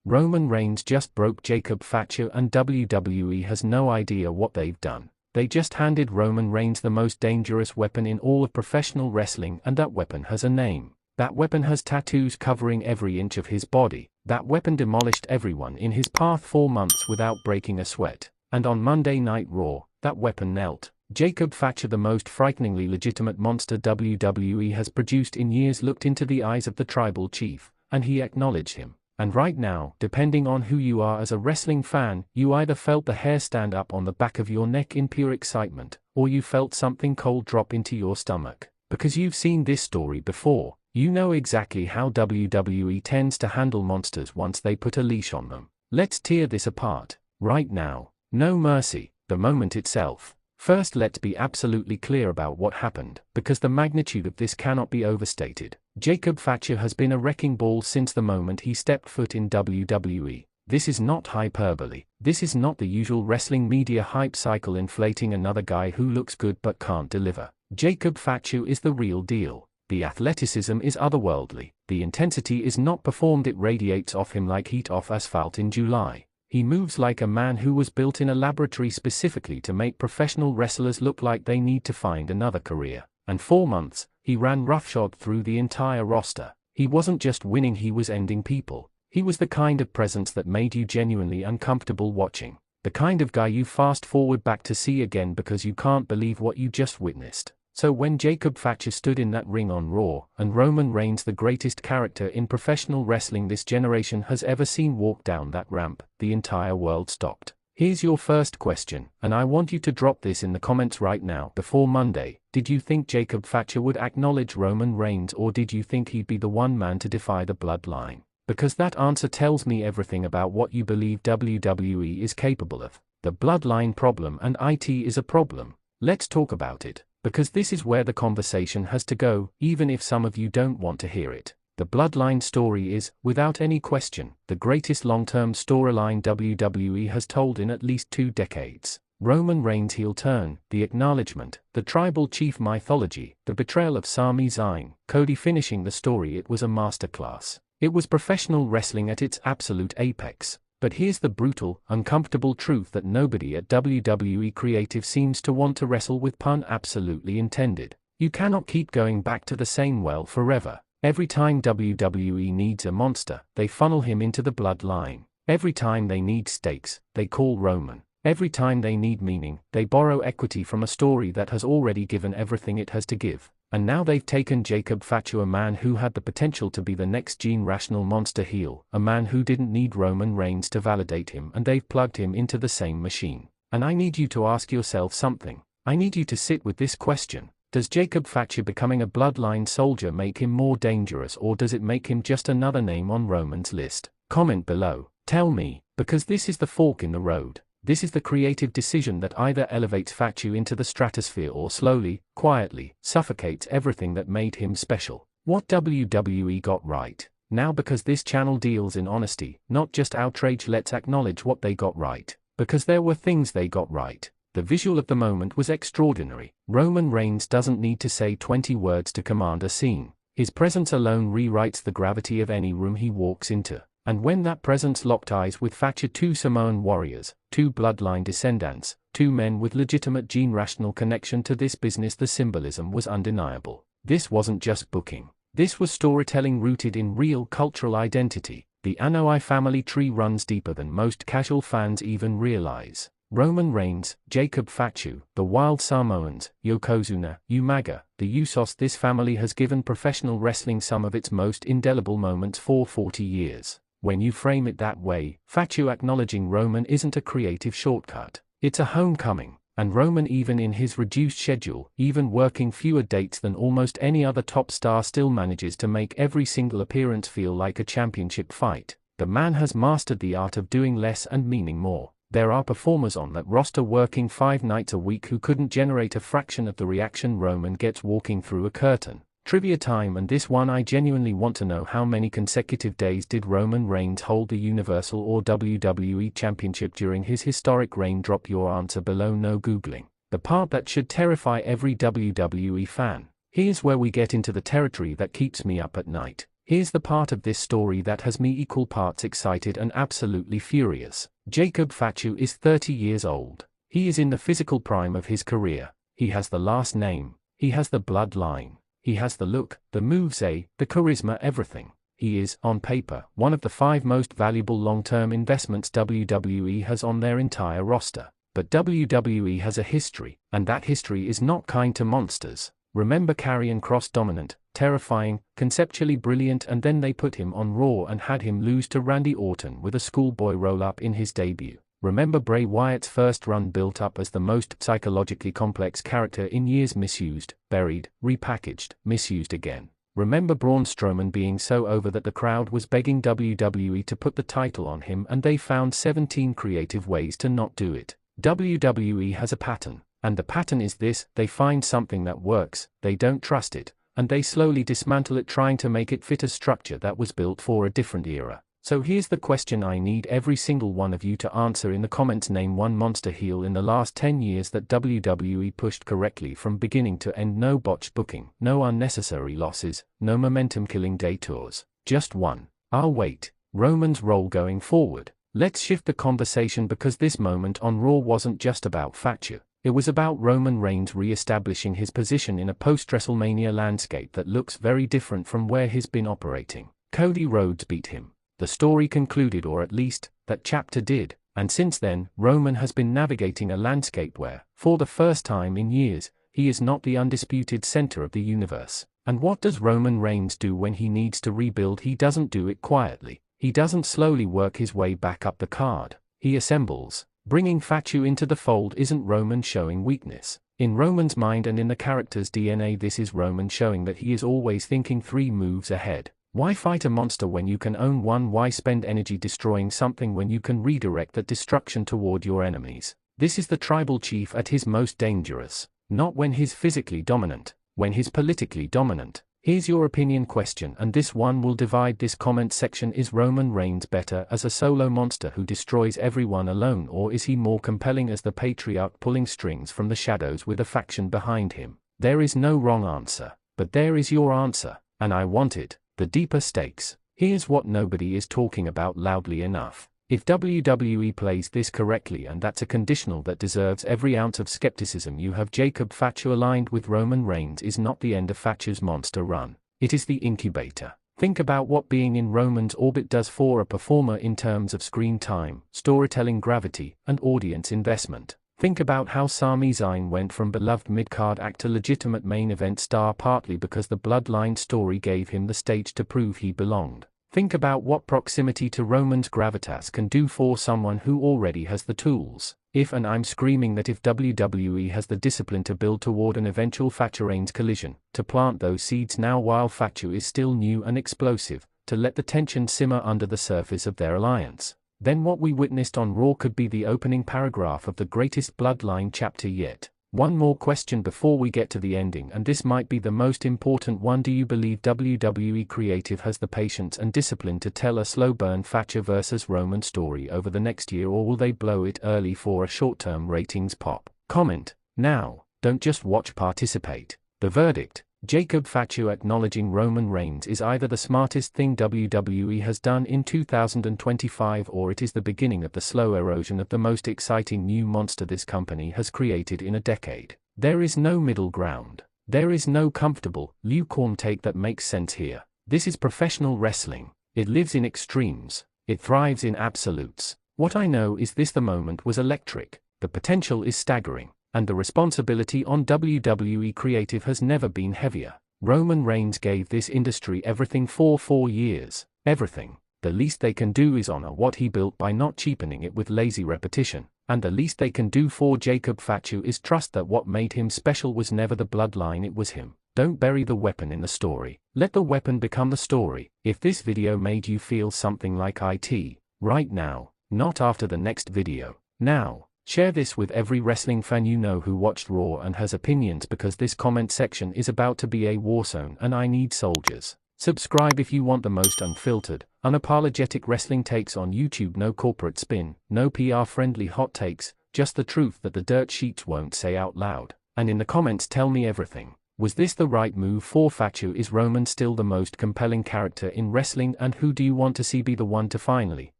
Roman Reigns just broke Jacob Fatu and WWE has no idea what they've done. They just handed Roman Reigns the most dangerous weapon in all of professional wrestling, and that weapon has a name. That weapon has tattoos covering every inch of his body. That weapon demolished everyone in his path 4 months without breaking a sweat. And on Monday Night Raw, that weapon knelt. Jacob Fatu, the most frighteningly legitimate monster WWE has produced in years, looked into the eyes of the tribal chief, and he acknowledged him. And right now, depending on who you are as a wrestling fan, you either felt the hair stand up on the back of your neck in pure excitement, or you felt something cold drop into your stomach. Because you've seen this story before, you know exactly how WWE tends to handle monsters once they put a leash on them. Let's tear this apart. Right now. No mercy. The moment itself. First, let's be absolutely clear about what happened, because the magnitude of this cannot be overstated. Jacob Fatu has been a wrecking ball since the moment he stepped foot in WWE. This is not hyperbole. This is not the usual wrestling media hype cycle inflating another guy who looks good but can't deliver. Jacob Fatu is the real deal. The athleticism is otherworldly. The intensity is not performed, it radiates off him like heat off asphalt in July. He moves like a man who was built in a laboratory specifically to make professional wrestlers look like they need to find another career. And 4 months, he ran roughshod through the entire roster. He wasn't just winning, he was ending people. He was the kind of presence that made you genuinely uncomfortable watching. The kind of guy you fast forward back to see again because you can't believe what you just witnessed. So when Jacob Fatu stood in that ring on Raw, and Roman Reigns, the greatest character in professional wrestling this generation has ever seen, walk down that ramp, the entire world stopped. Here's your first question, and I want you to drop this in the comments right now before Monday. Did you think Jacob Fatu would acknowledge Roman Reigns, or did you think he'd be the one man to defy the bloodline? Because that answer tells me everything about what you believe WWE is capable of. The bloodline problem and IT is a problem. Let's talk about it. Because this is where the conversation has to go, even if some of you don't want to hear it. The bloodline story is, without any question, the greatest long-term storyline WWE has told in at least 2 decades. Roman Reigns' heel turn, the acknowledgement, the tribal chief mythology, the betrayal of Sami Zayn, Cody finishing the story, it was a masterclass. It was professional wrestling at its absolute apex. But here's the brutal, uncomfortable truth that nobody at WWE Creative seems to want to wrestle with, pun absolutely intended. You cannot keep going back to the same well forever. Every time WWE needs a monster, they funnel him into the bloodline. Every time they need stakes, they call Roman. Every time they need meaning, they borrow equity from a story that has already given everything it has to give. And now they've taken Jacob Fatu, a man who had the potential to be the next Gene Rational monster heel, a man who didn't need Roman Reigns to validate him, and they've plugged him into the same machine. And I need you to ask yourself something. I need you to sit with this question. Does Jacob Fatu becoming a bloodline soldier make him more dangerous, or does it make him just another name on Roman's list? Comment below. Tell me, because this is the fork in the road. This is the creative decision that either elevates Fatu into the stratosphere or slowly, quietly, suffocates everything that made him special. What WWE got right. Now, because this channel deals in honesty, not just outrage, let's acknowledge what they got right. Because there were things they got right. The visual of the moment was extraordinary. Roman Reigns doesn't need to say 20 words to command a scene. His presence alone rewrites the gravity of any room he walks into. And when that presence locked eyes with Fatu, 2 Samoan warriors, 2 bloodline descendants, 2 men with legitimate Gene Rational connection to this business, the symbolism was undeniable. This wasn't just booking. This was storytelling rooted in real cultural identity. The Anoa'i family tree runs deeper than most casual fans even realize. Roman Reigns, Jacob Fatu, the Wild Samoans, Yokozuna, Umaga, the Usos. This family has given professional wrestling some of its most indelible moments for 40 years. When you frame it that way, Fatu acknowledging Roman isn't a creative shortcut. It's a homecoming. And Roman, even in his reduced schedule, even working fewer dates than almost any other top star, still manages to make every single appearance feel like a championship fight. The man has mastered the art of doing less and meaning more. There are performers on that roster working 5 nights a week who couldn't generate a fraction of the reaction Roman gets walking through a curtain. Trivia time, and this one I genuinely want to know: how many consecutive days did Roman Reigns hold the Universal or WWE Championship during his historic reign? Drop your answer below, no googling. The part that should terrify every WWE fan. Here's where we get into the territory that keeps me up at night. Here's the part of this story that has me equal parts excited and absolutely furious. Jacob Fatu is 30 years old. He is in the physical prime of his career. He has the last name. He has the bloodline. He has the look, the moves, the charisma, everything. He is, on paper, one of the 5 most valuable long-term investments WWE has on their entire roster. But WWE has a history, and that history is not kind to monsters. Remember Karrion Kross, dominant, terrifying, conceptually brilliant, and then they put him on Raw and had him lose to Randy Orton with a schoolboy roll-up in his debut. Remember Bray Wyatt's first run, built up as the most psychologically complex character in years, misused, buried, repackaged, misused again. Remember Braun Strowman being so over that the crowd was begging WWE to put the title on him, and they found 17 creative ways to not do it. WWE has a pattern, and the pattern is this: they find something that works, they don't trust it, and they slowly dismantle it, trying to make it fit a structure that was built for a different era. So here's the question I need every single one of you to answer in the comments. Name one monster heel in the last 10 years that WWE pushed correctly from beginning to end. No botched booking, no unnecessary losses, no momentum-killing detours. Just one. I'll wait. Roman's role going forward. Let's shift the conversation, because this moment on Raw wasn't just about Fatu. It was about Roman Reigns re-establishing his position in a post-WrestleMania landscape that looks very different from where he's been operating. Cody Rhodes beat him. The story concluded, or at least, that chapter did, and since then, Roman has been navigating a landscape where, for the first time in years, he is not the undisputed center of the universe. And what does Roman Reigns do when he needs to rebuild? He doesn't do it quietly. He doesn't slowly work his way back up the card. He assembles. Bringing Fatu into the fold isn't Roman showing weakness. In Roman's mind and in the character's DNA, this is Roman showing that he is always thinking 3 moves ahead. Why fight a monster when you can own one? Why spend energy destroying something when you can redirect that destruction toward your enemies? This is the tribal chief at his most dangerous. Not when he's physically dominant, when he's politically dominant. Here's your opinion question, and this one will divide this comment section. Is Roman Reigns better as a solo monster who destroys everyone alone, or is he more compelling as the patriarch pulling strings from the shadows with a faction behind him? There is no wrong answer, but there is your answer, and I want it. The deeper stakes. Here's what nobody is talking about loudly enough. If WWE plays this correctly, and that's a conditional that deserves every ounce of skepticism, you have Jacob Fatu aligned with Roman Reigns is not the end of Fatu's monster run. It is the incubator. Think about what being in Roman's orbit does for a performer in terms of screen time, storytelling gravity, and audience investment. Think about how Sami Zayn went from beloved mid-card act to legitimate main event star, partly because the bloodline story gave him the stage to prove he belonged. Think about what proximity to Roman's gravitas can do for someone who already has the tools. And I'm screaming that if WWE has the discipline to build toward an eventual Fatu-Reigns collision, to plant those seeds now while Fatu is still new and explosive, to let the tension simmer under the surface of their alliance, then what we witnessed on Raw could be the opening paragraph of the greatest bloodline chapter yet. One more question before we get to the ending, and this might be the most important one. Do you believe WWE Creative has the patience and discipline to tell a slow burn Fatu versus Roman story over the next year, or will they blow it early for a short-term ratings pop? Comment now. Don't just watch, participate. The verdict: Jacob Fatu acknowledging Roman Reigns is either the smartest thing WWE has done in 2025, or it is the beginning of the slow erosion of the most exciting new monster this company has created in a decade. There is no middle ground. There is no comfortable, lukewarm take that makes sense here. This is professional wrestling. It lives in extremes. It thrives in absolutes. What I know is this: the moment was electric. The potential is staggering. And the responsibility on WWE Creative has never been heavier. Roman Reigns gave this industry everything for 4 years. Everything. The least they can do is honor what he built by not cheapening it with lazy repetition. And the least they can do for Jacob Fatu is trust that what made him special was never the bloodline, it was him. Don't bury the weapon in the story. Let the weapon become the story. If this video made you feel something like it, right now, not after the next video, now. Share this with every wrestling fan you know who watched Raw and has opinions, because this comment section is about to be a war zone and I need soldiers. Subscribe if you want the most unfiltered, unapologetic wrestling takes on YouTube. No corporate spin, no PR-friendly hot takes, just the truth that the dirt sheets won't say out loud. And in the comments tell me everything. Was this the right move for Fatu? Is Roman still the most compelling character in wrestling, and who do you want to see be the one to finally,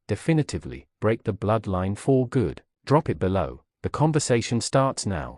definitively, break the bloodline for good? Drop it below. The conversation starts now.